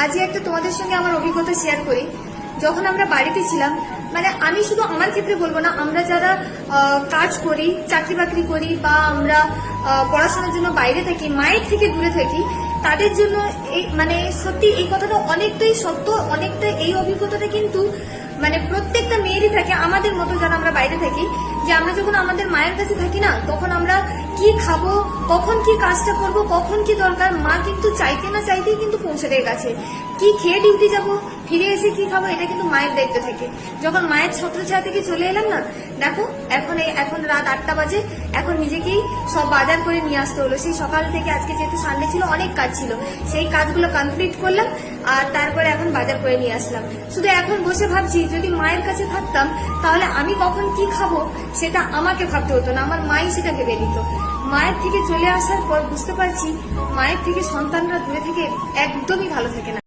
আজকে একটা তোমাদের সঙ্গে আমার অভিজ্ঞতা শেয়ার করি। যখন আমরা বাড়িতে ছিলাম, মানে আমি শুধু আমার ক্ষেত্রে বলবো না, আমরা যারা কাজ করি, চাকরি বাকরি করি, বা আমরা পড়াশোনার জন্য বাইরে থাকি, মায়ের থেকে দূরে থাকি, তাদের জন্য এই মানে সত্যি এই কথাটা অনেকটাই সত্য। অনেকটা এই অভিজ্ঞতাটা কিন্তু মানে প্রত্যেকটা মেয়েরই থাকে, আমাদের মতো যারা আমরা বাইরে থাকি, যে আমরা যখন আমাদের মায়ের কাছে থাকি না, তখন আমরা কি খাবো, কখন কি কাজটা করব, কখন কি দরকার, মা কিন্তু চাইতে না চাইতেই কিন্তু পৌঁছে দেয় কাছে। কি খেয়ে ডিউটি যাবো, ফিরে এসে কি খাবো, এটা কিন্তু মায়ের দায়িত্ব থাকে। যখন মায়ের ছত্রছায়া থেকে চলে এলাম না, দেখো এখন রাত 8টা বাজে, এখন নিজেকেই সব বাজার করে নিয়ে আসতে হলো। সেই সকাল থেকে, আজকে যেহেতু সানডে ছিল, অনেক কাজ ছিল, সেই কাজগুলো কমপ্লিট করলাম, আর তারপরে এখন বাজার করে নিয়ে আসলাম। শুধু এখন বসে ভাবছি, যদি মায়ের কাছে থাকতাম তাহলে আমি কখন কি খাবো সেটা আমাকে ভাবতে হতো না, আমার মাই সেটা ভেবে নিত। মায়ের থেকে চলে আসার পর বুঝতে পারছি, মায়ের থেকে সন্তানরা দূরে থেকে একদমই ভালো থাকে না।